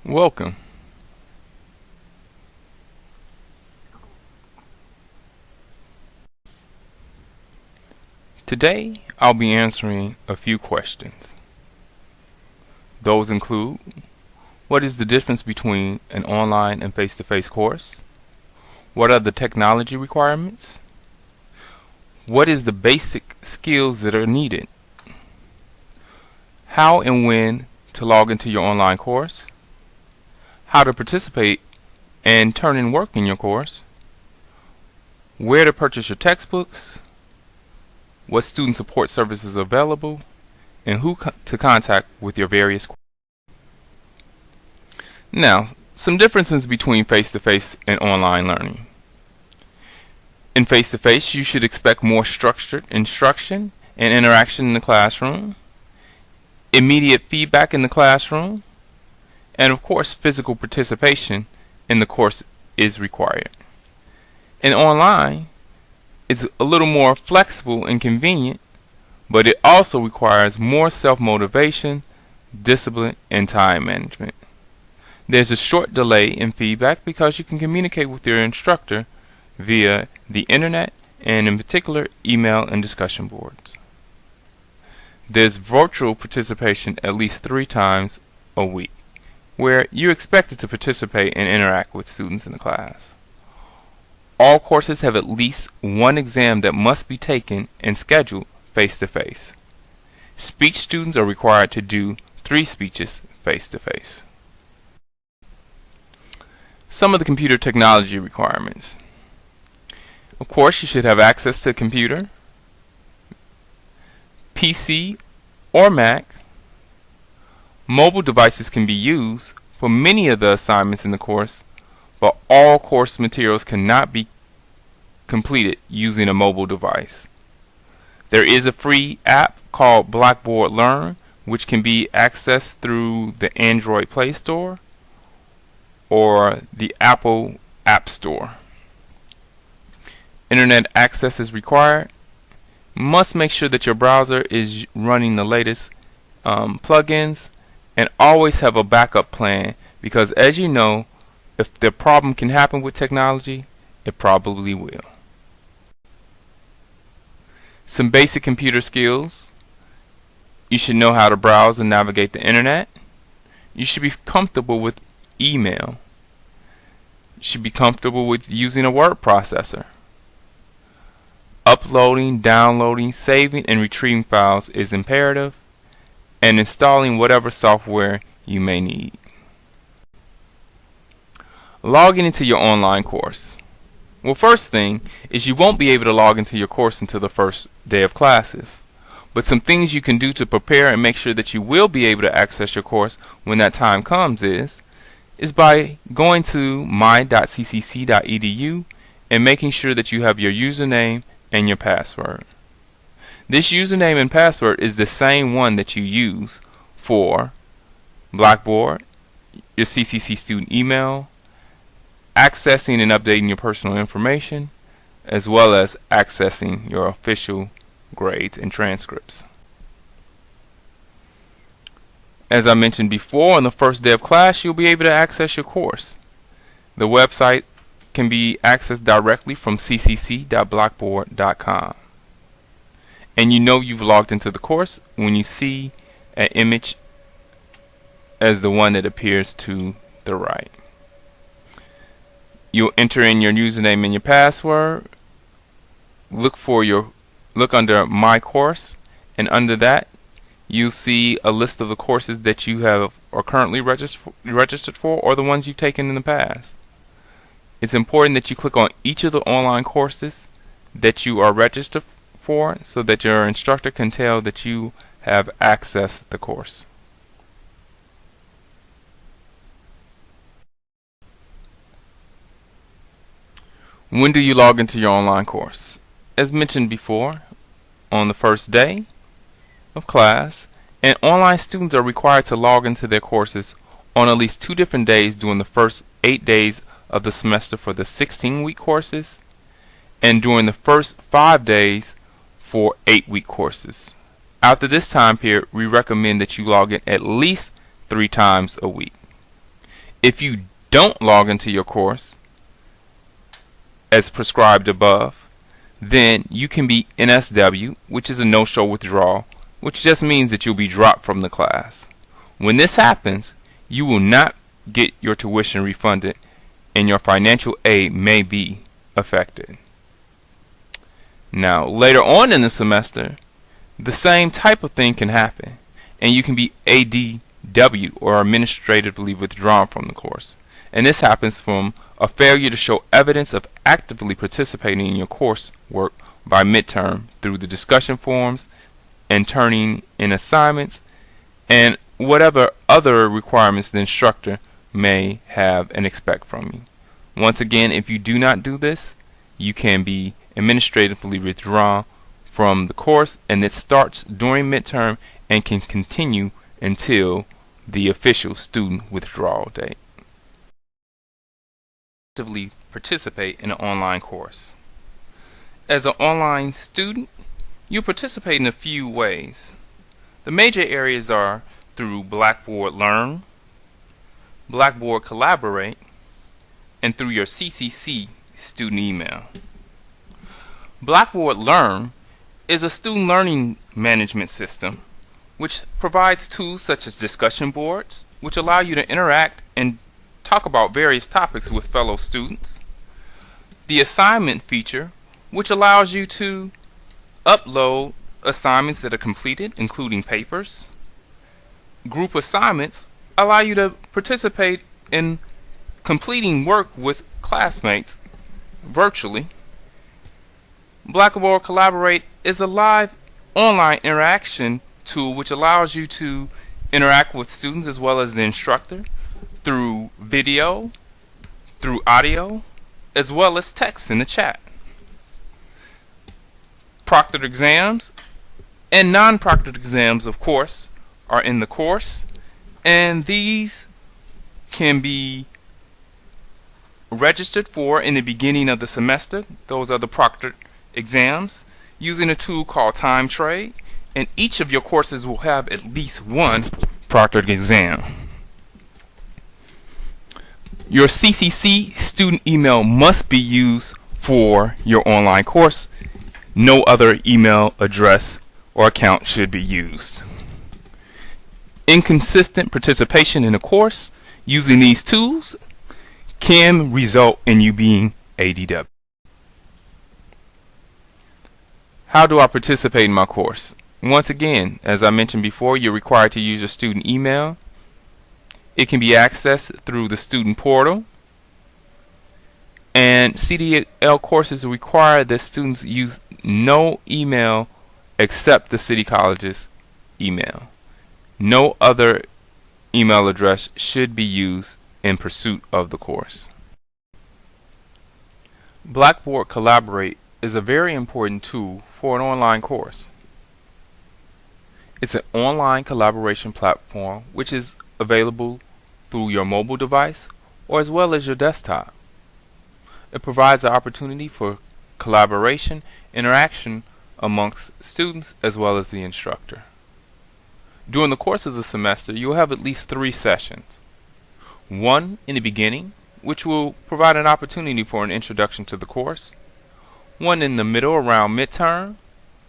Welcome. Today, I'll be answering a few questions. Those include, what is the difference between an online and face-to-face course? What are the technology requirements? What is the basic skills that are needed? How and when to log into your online course? How to participate and turn in work in your course? Where to purchase your textbooks? What student support services are available, and who to contact with your various questions. Now, some differences between face-to-face and online learning. In face-to-face, you should expect more structured instruction and interaction in the classroom, immediate feedback in the classroom, and of course, physical participation in the course is required. In online, it's a little more flexible and convenient, but it also requires more self-motivation, discipline, and time management. There's a short delay in feedback because you can communicate with your instructor via the internet and in particular email and discussion boards. There's virtual participation at least 3 times a week, where you're expected to participate and interact with students in the class. All courses have at least one exam that must be taken and scheduled face-to-face. Speech students are required to do 3 speeches face-to-face. Some of the computer technology requirements. Of course, you should have access to a computer, PC or Mac. Mobile devices can be used for many of the assignments in the course, but all course materials cannot be completed using a mobile device. There is a free app called Blackboard Learn, which can be accessed through the Android Play Store or the Apple App Store. Internet access is required. Must make sure that your browser is running the latest plugins, and always have a backup plan, because as you know, if the problem can happen with technology, it probably will. Some basic computer skills. You should know how to browse and navigate the internet. You should be comfortable with email. You should be comfortable with using a word processor. Uploading, downloading, saving, and retrieving files is imperative, and installing whatever software you may need. Logging into your online course. Well, first thing is you won't be able to log into your course until the first day of classes. But some things you can do to prepare and make sure that you will be able to access your course when that time comes is by going to my.ccc.edu and making sure that you have your username and your password. This username and password is the same one that you use for Blackboard, your CCC student email, accessing and updating your personal information, as well as accessing your official grades and transcripts. As I mentioned before, on the first day of class, you'll be able to access your course. The website can be accessed directly from ccc.blackboard.com. And you know you've logged into the course when you see an image as the one that appears to the right. You'll enter in your username and your password. Look under My Course, and under that you'll see a list of the courses that you are currently registered for, or the ones you've taken in the past. It's important that you click on each of the online courses that you are registered for, so that your instructor can tell that you have accessed the course. When do you log into your online course? As mentioned before, on the first day of class, and online students are required to log into their courses on at least 2 different days during the first 8 days of the semester for the 16-week courses, and during the first 5 days for 8-week courses. After this time period, we recommend that you log in at least 3 times a week. If you don't log into your course as prescribed above, then you can be NSW, which is a no-show withdrawal, which just means that you'll be dropped from the class. When this happens, you will not get your tuition refunded and your financial aid may be affected. Now, later on in the semester, the same type of thing can happen, and you can be ADW, or administratively withdrawn from the course. And this happens from a failure to show evidence of actively participating in your coursework by midterm through the discussion forums and turning in assignments and whatever other requirements the instructor may have and expect from you. Once again, if you do not do this, you can be administratively withdrawn from the course, and it starts during midterm and can continue until the official student withdrawal date. Actively participate in an online course. As an online student, you participate in a few ways. The major areas are through Blackboard Learn, Blackboard Collaborate, and through your CCC student email. Blackboard Learn is a student learning management system which provides tools such as discussion boards, which allow you to interact and talk about various topics with fellow students. The assignment feature, which allows you to upload assignments that are completed, including papers. Group assignments allow you to participate in completing work with classmates virtually. Blackboard Collaborate is a live online interaction tool which allows you to interact with students as well as the instructor through video, through audio, as well as text in the chat. Proctored exams and non-proctored exams, of course, are in the course, and these can be registered for in the beginning of the semester. Those are the proctored exams using a tool called Time Trade, and each of your courses will have at least one proctored exam. Your CCC student email must be used for your online course. No other email address or account should be used. Inconsistent participation in a course using these tools can result in you being ADW. How do I participate in my course? Once again, as I mentioned before, you're required to use your student email. It can be accessed through the student portal, and CDL courses require that students use no email except the City College's email. No other email address should be used in pursuit of the course. Blackboard Collaborate is a very important tool for an online course. It's an online collaboration platform which is available through your mobile device or as well as your desktop. It provides the opportunity for collaboration, interaction amongst students as well as the instructor. During the course of the semester, you'll have at least 3 sessions. One in the beginning, which will provide an opportunity for an introduction to the course. One in the middle around midterm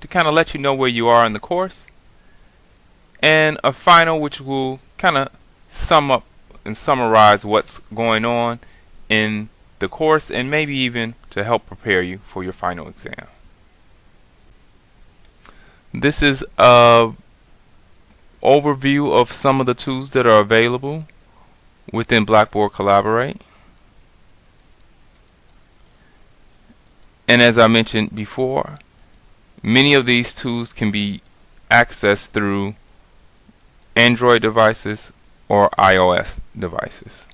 to kind of let you know where you are in the course. And a final which will kind of sum up and summarize what's going on in the course and maybe even to help prepare you for your final exam. This is a overview of some of the tools that are available within Blackboard Collaborate. And as I mentioned before, many of these tools can be accessed through Android devices or iOS devices.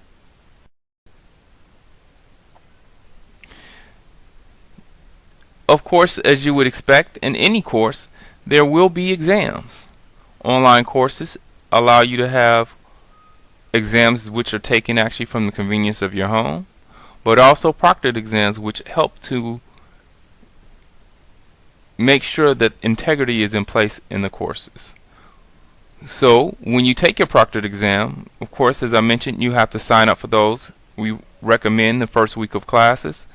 Of course, as you would expect in any course, there will be exams. Online courses allow you to have exams which are taken actually from the convenience of your home, but also proctored exams which help to make sure that integrity is in place in the courses. So when you take your proctored exam, of course, as I mentioned, you have to sign up for those. We recommend the first week of classes,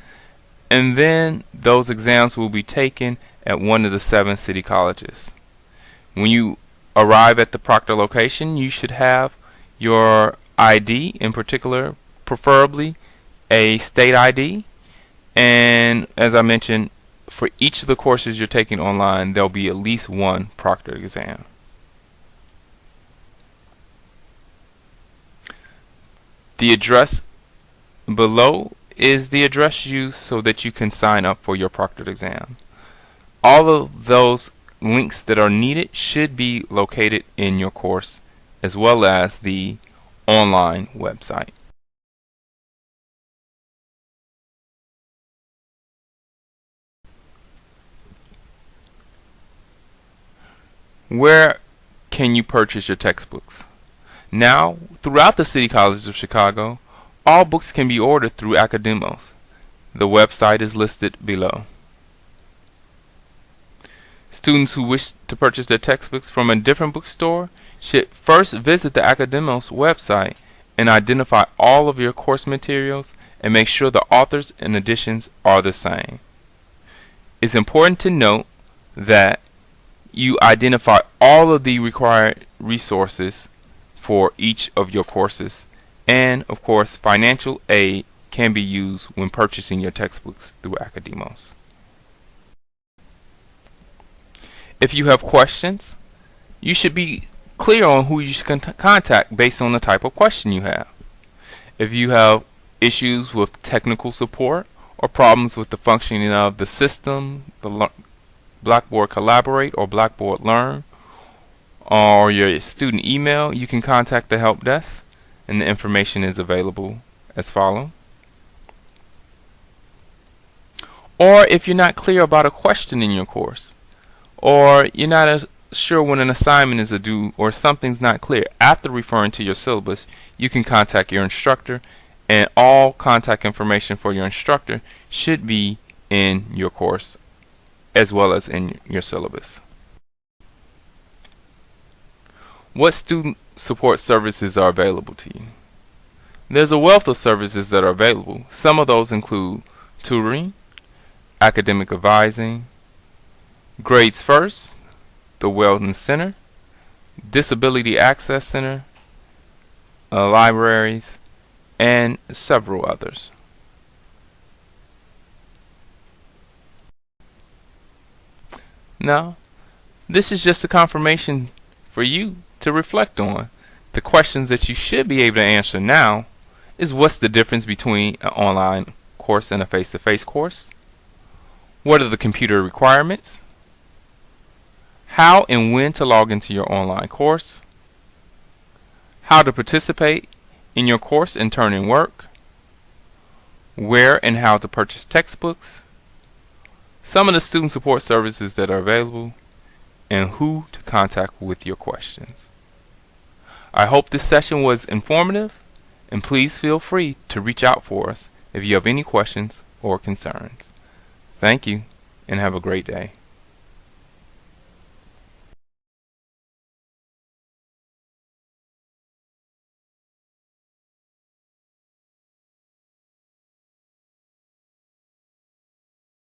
and then those exams will be taken at one of the 7 city colleges. When you arrive at the proctor location, you should have your ID, in particular, preferably a state ID. And as I mentioned, for each of the courses you're taking online, there'll be at least one proctored exam. The address below is the address used so that you can sign up for your proctored exam. All of those links that are needed should be located in your course, as well as the online website. Where can you purchase your textbooks? Now, throughout the City Colleges of Chicago, all books can be ordered through Academos. The website is listed below. Students who wish to purchase their textbooks from a different bookstore should first visit the Academos website and identify all of your course materials and make sure the authors and editions are the same. It's important to note that you identify all of the required resources for each of your courses, and of course financial aid can be used when purchasing your textbooks through Academos. If you have questions, you should be clear on who you should contact based on the type of question you have. If you have issues with technical support or problems with the functioning of the system, the Blackboard Collaborate or Blackboard Learn, or your student email, you can contact the help desk, and the information is available as follows. Or if you're not clear about a question in your course, or you're not sure when an assignment is due, or something's not clear, after referring to your syllabus, you can contact your instructor, and all contact information for your instructor should be in your course as well as in your syllabus. What student support services are available to you? There's a wealth of services that are available. Some of those include tutoring, academic advising, Grades First, the Wellness Center, Disability Access Center, libraries, and several others. Now, this is just a confirmation for you to reflect on. The questions that you should be able to answer now is: what's the difference between an online course and a face-to-face course? What are the computer requirements? How and when to log into your online course? How to participate in your course and turn in work? Where and how to purchase textbooks? Some of the student support services that are available, and who to contact with your questions. I hope this session was informative, and please feel free to reach out for us if you have any questions or concerns. Thank you, and have a great day.